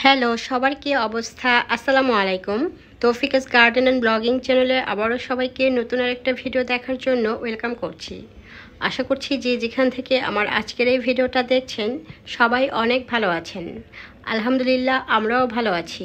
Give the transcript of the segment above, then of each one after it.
Hello, সবার কি অবস্থা? আসসালামু আলাইকুম। তৌফিকাস গার্ডেন অ্যান্ড ব্লগিং চ্যানেলে আবারও সবাইকে নতুন আরেকটা ভিডিও দেখার জন্য ওয়েলকাম করছি। আশা করছি যে যেখান থেকে আমার আজকের এই ভিডিওটা দেখছেন সবাই অনেক ভালো আছেন। আলহামদুলিল্লাহ, আমরাও ভালো আছি।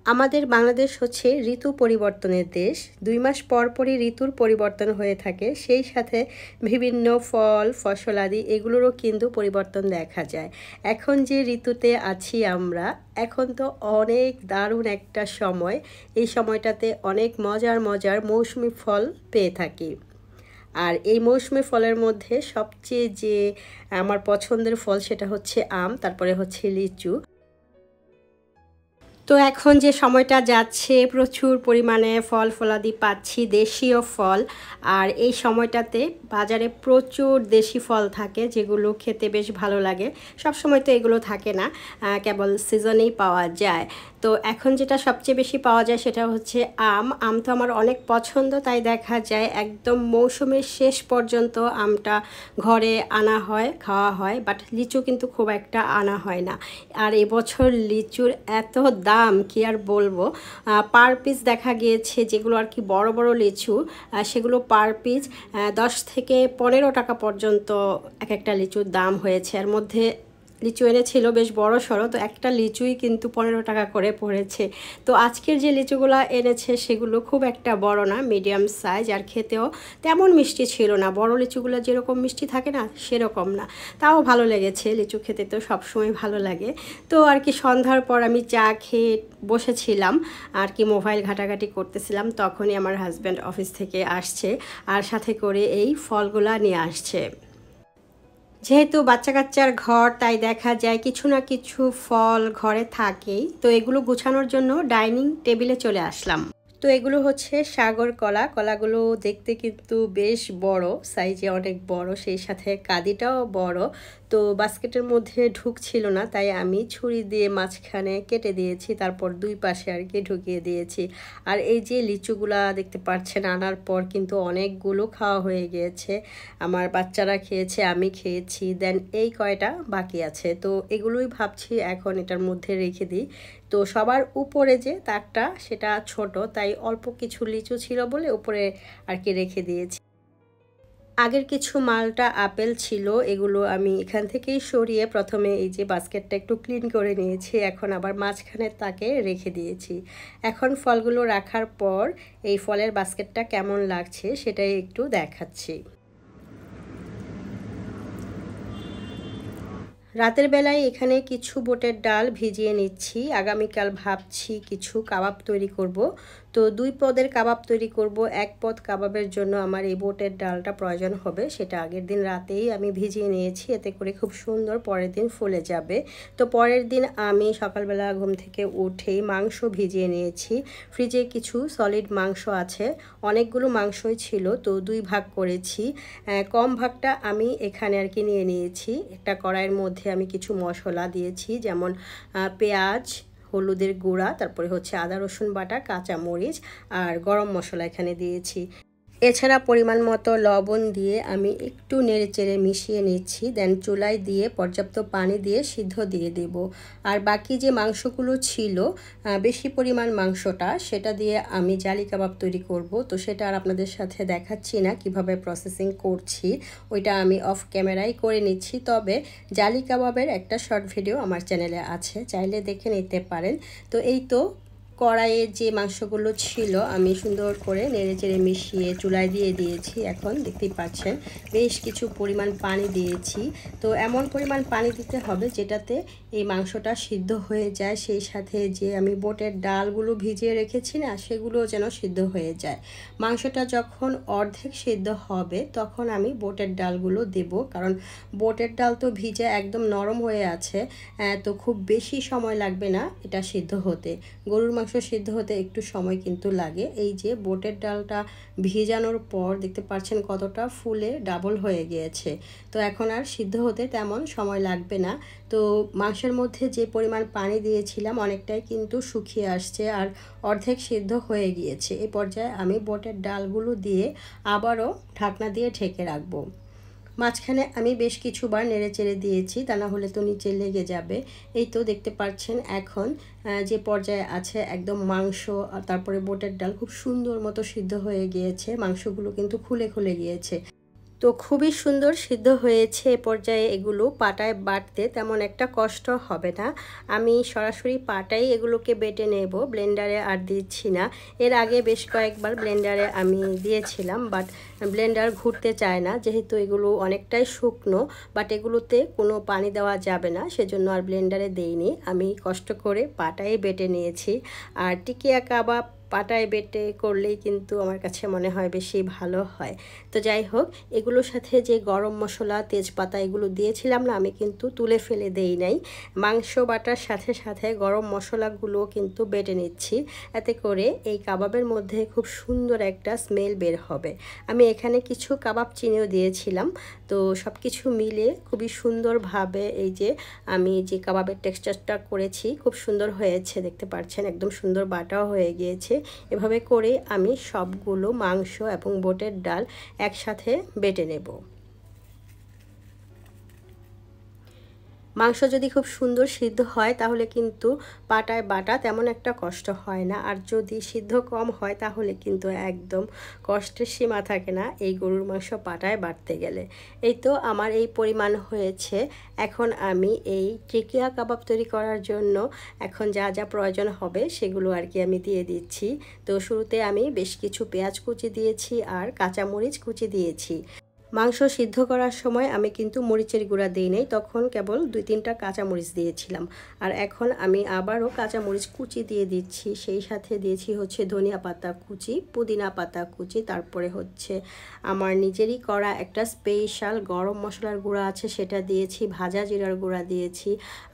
আমাদের বাংলাদেশ হচ্ছে ঋতু পরিবর্তনের দেশ। 2 মাস পর পরই ঋতুর পরিবর্তন হয়ে থাকে, সেই সাথে বিভিন্ন ফল ফসলাদি এগুলোরও কিন্তু পরিবর্তন দেখা যায়। এখন যে ঋতুতে আছি আমরা, এখন তো অনেক দারুণ একটা সময়। এই সময়টাতে অনেক মজার মজার মৌসুমি ফল পেয়ে থাকি। আর এই মৌসুমি ফলের মধ্যে সবচেয়ে যে আমার পছন্দের ফল সেটা হচ্ছে আম, তারপরে হচ্ছে লিচু। তো এখন যে সময়টা যাচ্ছে প্রচুর পরিমাণে ফল ফলাদি পাচ্ছি, দেশীয় ফল। আর এই সময়টাতে বাজারে প্রচুর দেশি ফল থাকে যেগুলো খেতে বেশ ভালো লাগে। সব সময় তো এগুলো থাকে না, কেবল সিজনেই পাওয়া যায়। তো এখন যেটা সবচেয়ে বেশি পাওয়া যায় সেটা হচ্ছে আম। আম তো আমার অনেক পছন্দ, তাই দেখা যায় একদম মৌসুমের শেষ পর্যন্ত আমটা ঘরে আনা হয়, খাওয়া হয়। বাট লিচু কিন্তু খুব একটা আনা হয় না। আর এবছর লিচুর এত দাম কি আর বলবো। পার পিস দেখা গিয়েছে যেগুলো আর কি বড় বড় লিচু, সেগুলো পার পিস 10 থেকে 15 টাকা পর্যন্ত এক একটা লিচুর দাম হয়েছে। এর মধ্যে লিচু এনেছিল বেশ বড় সড়ো, তো একটা লিচুই কিন্তু 15 টাকা করে পড়েছে। তো আজকের যে লিচুগুলো এনেছে সেগুলো খুব একটা বড় না, মিডিয়াম সাইজ, আর খেতেও তেমন মিষ্টি ছিল না। বড় লিচুগুলো যেরকম মিষ্টি থাকে না সেরকম না, তাও ভালো লেগেছে। লিচু খেতে তো সবসময় ভালো লাগে। তো আর কি সন্ধ্যার পর আমি চা খেয়ে বসেছিলাম, আর কি মোবাইল ঘাটাঘাটি করতেছিলাম, তখনই আমার হাজব্যান্ড অফিস থেকে আসছে আর সাথে করে এই ফলগুলা নিয়ে আসছে। যেহেতু বাচ্চা কাচ্চার ঘর, তাই দেখা যায় কিছু না কিছু ফল ঘরে থাকেই। তো এগুলো গুছানোর জন্য ডাইনিং টেবিলে চলে আসলাম। তো এগুলো হচ্ছে সাগর কলা। কলাগুলো দেখতে কিন্তু বেশ বড়, সাইজে অনেক বড়, সেই সাথে কাঁদিটাও বড়। তো বাস্কেটের মধ্যে ঢুকছিল না, তাই আমি ছুরি দিয়ে মাঝখানে কেটে দিয়েছি, তারপর দুই পাশে আর কি ঢুকিয়ে দিয়েছি। আর এই যে লিচুগুলা দেখতে পাচ্ছেন, আনার পর কিন্তু অনেকগুলো খাওয়া হয়ে গিয়েছে। আমার বাচ্চারা খেয়েছে, আমি খেয়েছি, দেন এই কয়টা বাকি আছে। তো এগুলোই ভাবছি এখন এটার মধ্যে রেখে দিই। তো সবার উপরে যে তাকটা সেটা ছোট, তাই অল্প কিছু লিচু ছিল বলে উপরে আর কি রেখে দিয়েছি। আগের কিছু মালটা আপেল ছিল, এগুলো আমি এখান থেকেই সরিয়ে প্রথমে এই যে বাস্কেটটা একটু ক্লিন করে নিয়েছি, এখন আবার মাঝখানে তাকে রেখে দিয়েছি। এখন ফলগুলো রাখার পর এই ফলের বাস্কেটটা কেমন লাগছে সেটাই একটু দেখাচ্ছি। রাতের বেলায় এখানে কিছু বুটের ডাল ভিজিয়ে নিচ্ছি। আগামীকাল ভাবছি কিছু কাবাব তৈরি করব। তো 2 পদের কাবাব তৈরি করব। 1 পদ কাবাবের জন্য আমার এই বুটের ডালটা প্রয়োজন হবে, সেটা আগের দিন রাতেই আমি ভিজিয়ে নিয়েছি, এতে করে খুব সুন্দর পরের দিন ফুলে যাবে। তো পরের দিন আমি সকালবেলা ঘুম থেকে উঠেই মাংস ভিজিয়ে নিয়েছি। ফ্রিজে কিছু সলিড মাংস আছে, অনেকগুলো মাংসই ছিল, তো 2 ভাগ করেছি। কম ভাগটা আমি এখানে আর কি নিয়ে নিয়েছি। একটা কড়াইয়ের মধ্যে আমি কিছু মশলা দিয়েছি, যেমন পেঁয়াজ, হলুদের গুঁড়া, তারপরে হচ্ছে আদা রসুন বাটা, কাঁচামরিচ আর গরম মশলা এখানে দিয়েছি। এছাড়া পরিমাণ মতো লবণ দিয়ে আমি একটু নেড়েচেড়ে মিশিয়ে নিচ্ছি, দেন চুলায় দিয়ে পর্যাপ্ত পানি দিয়ে সিদ্ধ দিয়ে দেব। আর বাকি যে মাংসগুলো ছিল, বেশি পরিমাণ মাংসটা, সেটা দিয়ে আমি জালি কাবাব তৈরি করব। তো সেটা আর আপনাদের সাথে দেখাচ্ছি না কিভাবে প্রসেসিং করছি, ওইটা আমি অফ ক্যামেরায় করে নিচ্ছি। তবে জালি কাবাবের একটা শর্ট ভিডিও আমার চ্যানেলে আছে, চাইলে দেখে নিতে পারেন। তো এই তো কড়াইয়ে যে মাংসগুলো ছিল আমি সুন্দর করে নেড়েচেড়ে মিশিয়ে চুলায় দিয়ে দিয়েছি। এখন দেখতেই পাচ্ছেন বেশ কিছু পরিমাণ পানি দিয়েছি। তো এমন পরিমাণ পানি দিতে হবে যেটাতে এই মাংসটা সিদ্ধ হয়ে যায়, সেই সাথে যে আমি বুটের ডালগুলো ভিজিয়ে রেখেছি না, সেগুলো যেন সিদ্ধ হয়ে যায়। মাংসটা যখন অর্ধেক সিদ্ধ হবে তখন আমি বুটের ডালগুলো দেব, কারণ বুটের ডাল তো ভিজে একদম নরম হয়ে আছে, তো খুব বেশি সময় লাগবে না এটা সিদ্ধ হতে। গরুর মাংস সিদ্ধ হতে একটু সময় কিন্তু লাগে। এই যে বুটের ডালটা ভিজানোর পর দেখতে পাচ্ছেন কতটা ফুলে ডাবল হয়ে গিয়েছে। তো এখন আর সিদ্ধ হতে তেমন সময় লাগবে না। তো মাংসের মধ্যে যে পরিমাণ পানি দিয়েছিলাম অনেকটাই কিন্তু শুকিয়ে আসছে আর অর্ধেক সিদ্ধ হয়ে গিয়েছে। এই পর্যায়ে আমি বুটের ডালগুলো দিয়ে আবারও ঢাকনা দিয়ে ঢেকে রাখবো। মাঝখানে আমি বেশ কিছুবার নেড়ে চেড়ে দিয়েছি, তা না হলে তো নিচে লেগে যাবে। এই তো দেখতে পাচ্ছেন এখন যে পর্যায়ে আছে, একদম মাংস আর তারপরে বুটের ডাল খুব সুন্দর মতো সিদ্ধ হয়ে গিয়েছে, মাংসগুলো কিন্তু খুলে খুলে গিয়েছে। তো খুবই সুন্দর সিদ্ধ হয়েছে। এ পর্যায়ে এগুলো পাটায় বাটতে তেমন একটা কষ্ট হবে না। আমি সরাসরি পাটাই এগুলোকে বেটে নেব, ব্লেন্ডারে আর দিচ্ছি না। এর আগে বেশ কয়েকবার ব্লেন্ডারে আমি দিয়েছিলাম, বাট ব্লেন্ডার ঘুরতে চায় না, যেহেতু এগুলো অনেকটাই শুকনো, বাট এগুলোতে কোনো পানি দেওয়া যাবে না, সেজন্য আর ব্লেন্ডারে দেইনি। আমি কষ্ট করে পাটাই বেটে নিয়েছি। আর টিকিয়া কাবাব পাটায় বেটে করলেই কিন্তু আমার কাছে মনে হয় বেশি ভালো হয়। তো যাই হোক, এগুলোর সাথে যে গরম মশলা, তেজপাতা এগুলো দিয়েছিলাম না, আমি কিন্তু তুলে ফেলে দেই নাই। মাংস বাটার সাথে সাথে গরম মশলাগুলো কিন্তু বেটে নিচ্ছি, এতে করে এই কাবাবের মধ্যে খুব সুন্দর একটা স্মেল বের হবে। আমি এখানে কিছু কাবাব চিনিও দিয়েছিলাম। তো সব কিছু মিলে খুবই সুন্দরভাবে এই যে আমি যে কাবাবের টেক্সচারটা করেছি খুব সুন্দর হয়েছে, দেখতে পাচ্ছেন একদম সুন্দর বাটাও হয়ে গিয়েছে। এভাবে করে আমি সবগুলো মাংস এবং বুটের ডাল একসাথে বেটে নেব। মাংস যদি খুব সুন্দর সিদ্ধ হয় তাহলে কিন্তু পাটায় বাটা তেমন একটা কষ্ট হয় না, আর যদি সিদ্ধ কম হয় তাহলে কিন্তু একদম কষ্টের সীমা থাকে না এই গরুর মাংস পাটায় বাটতে গেলে। এই তো আমার এই পরিমাণ হয়েছে। এখন আমি এই টিকিয়া কাবাব তৈরি করার জন্য এখন যা যা প্রয়োজন হবে সেগুলো আর কি আমি দিয়ে দিচ্ছি। তো শুরুতে আমি বেশ কিছু পেঁয়াজ কুচি দিয়েছি আর কাঁচামরিচ কুচি দিয়েছি। মাংস সিদ্ধ করার সময় আমি কিন্তু মরিচের গুঁড়া দিই নাই, তখন কেবল 2-3টা কাঁচামরিচ দিয়েছিলাম। আর এখন আমি আবারও কাঁচামরিচ কুচি দিয়ে দিচ্ছি, সেই সাথে দিয়েছি হচ্ছে ধনিয়া পাতা কুচি, পুদিনা পাতা কুচি, তারপরে হচ্ছে আমার নিজেরই করা একটা স্পেশাল গরম মশলার গুঁড়া আছে সেটা দিয়েছি, ভাজা জিরার গুঁড়া দিয়েছি,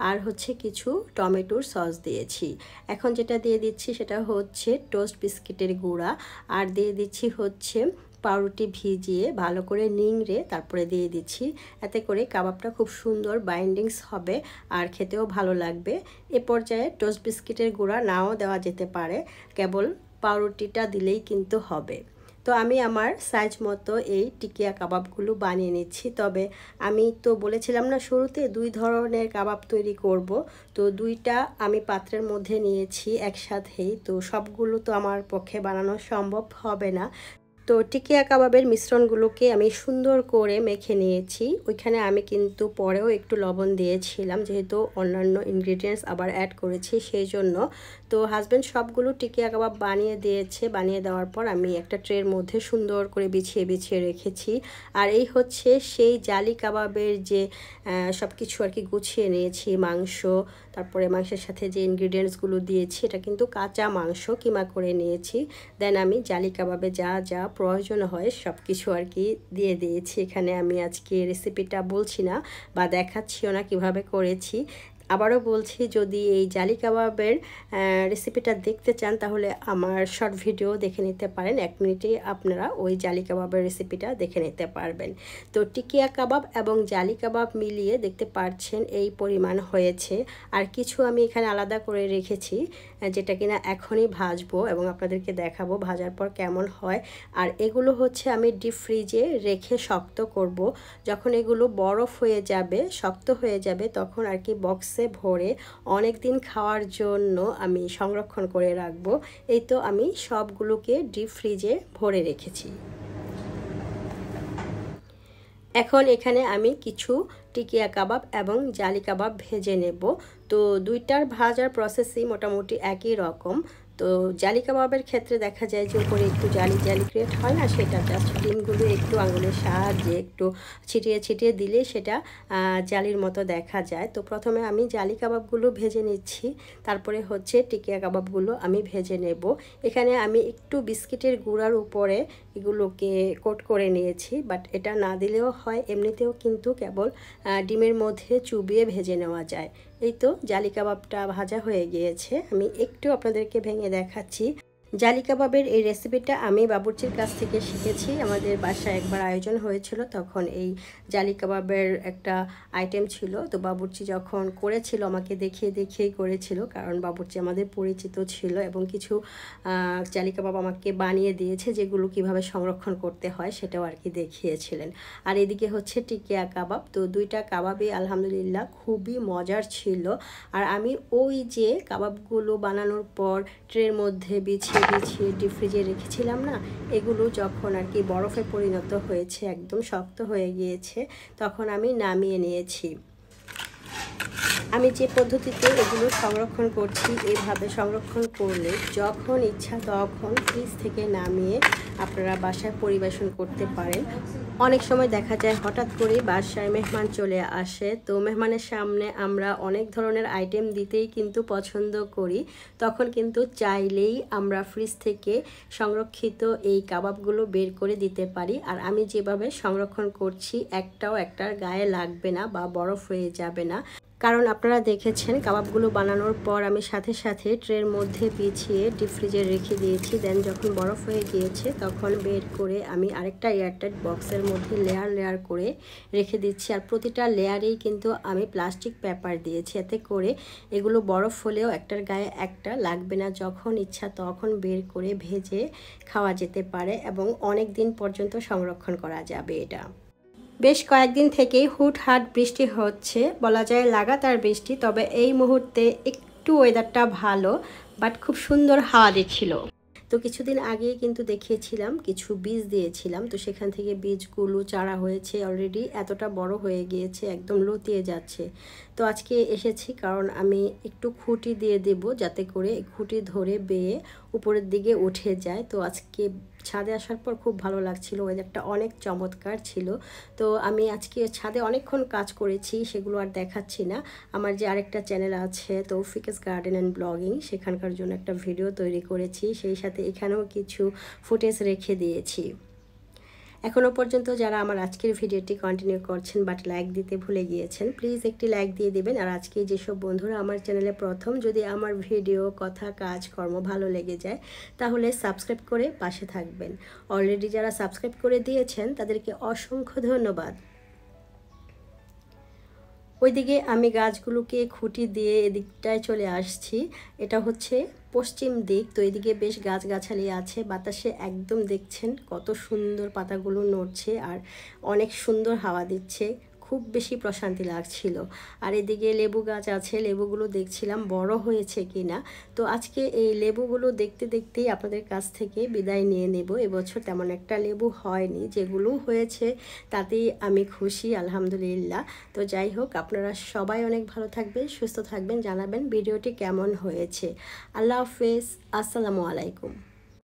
আর হচ্ছে কিছু টমেটোর সস দিয়েছি। এখন যেটা দিয়ে দিচ্ছি সেটা হচ্ছে টোস্ট বিস্কিটের গুঁড়া, আর দিয়ে দিচ্ছি হচ্ছে পাউরুটি ভিজিয়ে ভালো করে নিংড়ে তারপরে দিয়ে দিচ্ছি, এতে করে কাবাবটা খুব সুন্দর বাইন্ডিংস হবে আর খেতেও ভালো লাগবে। এ পর্যায়ে টোস্ট বিস্কিটের গুঁড়া নাও দেওয়া যেতে পারে, কেবল পাউরুটিটা দিলেই কিন্তু হবে। তো আমি আমার সাইজ মতো এই টিকিয়া কাবাবগুলো বানিয়ে নিচ্ছি। তবে আমি তো বলেছিলাম না শুরুতে 2 ধরনের কাবাব তৈরি করব, তো 2টা আমি পাত্রের মধ্যে নিয়েছি একসাথেই। তো সবগুলো তো আমার পক্ষে বানানো সম্ভব হবে না। তো টিকিয়া কাবাবের মিশ্রণগুলোকে আমি সুন্দর করে মেখে নিয়েছি। ওইখানে আমি কিন্তু পরেও একটু লবণ দিয়েছিলাম, যেহেতু অন্যান্য ইনগ্রিডিয়েন্টস আবার অ্যাড করেছি সেই জন্য। তো হাজব্যান্ড সবগুলো টিকিয়া কাবাব বানিয়ে দিয়েছে। বানিয়ে দেওয়ার পর আমি একটা ট্রের মধ্যে সুন্দর করে বিছিয়ে বিছিয়ে রেখেছি। আর এই হচ্ছে সেই জালি কাবাবের যে সব কিছু আর কি গুছিয়ে নিয়েছি, মাংস, তারপরে মাংসের সাথে যে ইনগ্রিডিয়েন্টসগুলো দিয়েছি এটা কিন্তু কাঁচা মাংস কিমা করে নিয়েছি। দেন আমি জালি কাবাবে যা যা প্রয়োজন হয় সব কিছু আর কি দিয়ে দিয়েছি। এখানে আমি আজকে রেসিপিটা বলছি না বা দেখাচ্ছিও না কিভাবে করেছি। আবারও বলছি, যদি এই জালি কাবাবের রেসিপিটা দেখতে চান তাহলে আমার শর্ট ভিডিও দেখে নিতে পারেন, 1 মিনিটেই আপনারা ওই জালি কাবাবের রেসিপিটা দেখে নিতে পারবেন। তো টিকিয়া কাবাব এবং জালি কাবাব মিলিয়ে দেখতে পাচ্ছেন এই পরিমাণ হয়েছে। আর কিছু আমি এখানে আলাদা করে রেখেছি যেটা কিনা এখনই ভাজবো এবং আপনাদেরকে দেখাবো ভাজার পর কেমন হয়। আর এগুলো হচ্ছে আমি ডিপ ফ্রিজে রেখে শক্ত করব। যখন এগুলো বরফ হয়ে যাবে, শক্ত হয়ে যাবে, তখন আর কি বক্সে ভরে অনেক দিন খাওয়ার জন্য আমি সংরক্ষণ করে রাখবো। এই তো আমি সবগুলোকে ডিপ ফ্রিজে ভরে রেখেছি। এখন এখানে আমি কিছু টিকিয়া কাবাব এবং জালি কাবাব ভেজে নেব। তো 2টার ভাজার প্রসেসই মোটামুটি একই রকম। তো জালি কাবাবের ক্ষেত্রে দেখা যায় যে উপরে একটু জালি জালি ক্রিয়েট হয় না, সেটা জাস্ট ডিমগুলো একটু আঙুলের সাহায্যে একটু ছিটিয়ে ছিটিয়ে দিলে সেটা জালির মতো দেখা যায়। তো প্রথমে আমি জালি কাবাবগুলো ভেজে নিচ্ছি, তারপরে হচ্ছে টিকিয়া কাবাবগুলো আমি ভেজে নেব। এখানে আমি একটু বিস্কিটের গুঁড়ার উপরে এগুলোকে কোট করে নিয়েছি, বাট এটা না দিলেও হয়, এমনিতেও কিন্তু কেবল ডিমের মধ্যে চুবিয়ে ভেজে নেওয়া যায়। এই তো জালি কাবাবটা ভাজা হয়ে গিয়েছে, আমি একটু আপনাদেরকে ভেঙে দেখাচ্ছি। জালি কাবাবের এই রেসিপিটা আমি বাবুর্চির কাছ থেকে শিখেছি। আমাদের বাসায় একবার আয়োজন হয়েছিল, তখন এই জালি কাবাবের একটা আইটেম ছিল। তো বাবুর্চি যখন করেছিল আমাকে দেখিয়ে দেখিয়েই করেছিল, কারণ বাবুর্চি আমাদের পরিচিত ছিল এবং কিছু জালি কাবাব আমাকে বানিয়ে দিয়েছে, যেগুলো কিভাবে সংরক্ষণ করতে হয় সেটাও আর কি দেখিয়েছিলেন। আর এদিকে হচ্ছে টিকিয়া কাবাব। তো দুইটা কাবাবই আলহামদুলিল্লাহ খুবই মজার ছিল। আর আমি ওই যে কাবাবগুলো বানানোর পর ট্রের মধ্যে বিছিয়ে ডিপ ফ্রিজে রেখেছিলাম না, এগুলো যখন আর কি বরফে পরিণত হয়েছে, একদম শক্ত হয়ে গিয়েছে, তখন আমি নামিয়ে নিয়েছি। আমি যে পদ্ধতিতে এগুলো সংরক্ষণ করছি, এভাবে সংরক্ষণ করলে যখন ইচ্ছা তখন ফ্রিজ থেকে নামিয়ে আপনারা বাসায় পরিবেশন করতে পারেন। অনেক সময় দেখা যায় হঠাৎ করে বাসায় মেহমান চলে আসে, তো মেহমানের সামনে আমরা অনেক ধরনের আইটেম দিতেই কিন্তু পছন্দ করি, তখন কিন্তু চাইলেই আমরা ফ্রিজ থেকে সংরক্ষিত এই কাবাবগুলো বের করে দিতে পারি। আর আমি যেভাবে সংরক্ষণ করছি, একটার গায়ে লাগবে না বা বরফ হয়ে যাবে না, কারণ আপনারা দেখেছেন কাবাবগুলো বানানোর পর আমি সাথে সাথে ট্রের মধ্যে বিছিয়ে ডিপ ফ্রিজে রেখে দিয়েছি। দেন যখন বরফ হয়ে গিয়েছে তখন বের করে আমি আরেকটা এয়ারটাইট বক্সের মধ্যে লেয়ার করে রেখে দিচ্ছি। আর প্রতিটা লেয়ারেই কিন্তু আমি প্লাস্টিক পেপার দিয়েছি, এতে করে এগুলো বরফ হলেও একটার গায়ে একটা লাগবে না, যখন ইচ্ছা তখন বের করে ভেজে খাওয়া যেতে পারে এবং অনেক দিন পর্যন্ত সংরক্ষণ করা যাবে। এটা বেশ কয়েকদিন থেকেই হুটহাট বৃষ্টি হচ্ছে, বলা যায় লাগাতার বৃষ্টি। তবে এই মুহূর্তে একটু ওয়েদারটা ভালো, বাট খুব সুন্দর হাওয়া দিচ্ছিল। তো কিছুদিন আগেই কিন্তু দেখিয়েছিলাম কিছু বীজ দিয়েছিলাম, তো সেখান থেকে বীজগুলো চারা হয়েছে অলরেডি, এতটা বড় হয়ে গিয়েছে, একদম লতিয়ে যাচ্ছে। তো আজকে এসেছি কারণ আমি একটু খুঁটি দিয়ে দেব, যাতে করে খুঁটি ধরে বেয়ে উপরের দিকে উঠে যায়। তো আজকে ছাদে আসার পর খুব ভালো লাগছিল, ওয়েদারটা অনেক চমৎকার ছিল। তো আমি আজকে ছাদে অনেকক্ষণ কাজ করেছি, সেগুলো আর দেখাচ্ছি না। আমার যে আরেকটা চ্যানেল আছে তৌফিকস গার্ডেন অ্যান্ড ব্লগিং, সেখানকার জন্য একটা ভিডিও তৈরি করেছি, সেই সাথে এখানেও কিছু ফুটেজ রেখে দিয়েছি। এখনও পর্যন্ত যারা আমার আজকের ভিডিওটি কন্টিনিউ করছেন বাট লাইক দিতে ভুলে গিয়েছেন, প্লিজ একটি লাইক দিয়ে দেবেন। আর আজকে যেসব বন্ধুরা আমার চ্যানেলে প্রথম, যদি আমার ভিডিও, কথা, কাজ, কর্ম ভালো লেগে যায় তাহলে সাবস্ক্রাইব করে পাশে থাকবেন। অলরেডি যারা সাবস্ক্রাইব করে দিয়েছেন তাদেরকে অসংখ্য ধন্যবাদ। ওইদিকে আমি গাছগুলোকে খুঁটি দিয়ে এদিকটায় চলে আসছি। এটা হচ্ছে পশ্চিম দিক, তো এদিকে বেশ গাছগাছালি আছে, বাতাসে একদম দেখছেন কত সুন্দর পাতাগুলো নড়ছে আর অনেক সুন্দর হাওয়া দিচ্ছে, খুব বেশি প্রশান্তি লাগছিল। আর এদিকে লেবু গাছ আছে, লেবুগুলো দেখছিলাম বড় হয়েছে কিনা। তো আজকে এই লেবুগুলো দেখতে দেখতেই আপনাদের কাছ থেকে বিদায় নিয়ে নেব। এবছর তেমন একটা লেবু হয়নি, যেগুলো হয়েছে তাতেই আমি খুশি আলহামদুলিল্লাহ। তো যাই হোক, আপনারা সবাই অনেক ভালো থাকবেন, সুস্থ থাকবেন, জানাবেন ভিডিওটি কেমন হয়েছে। আল্লাহ হাফেজ, আসসালামু আলাইকুম।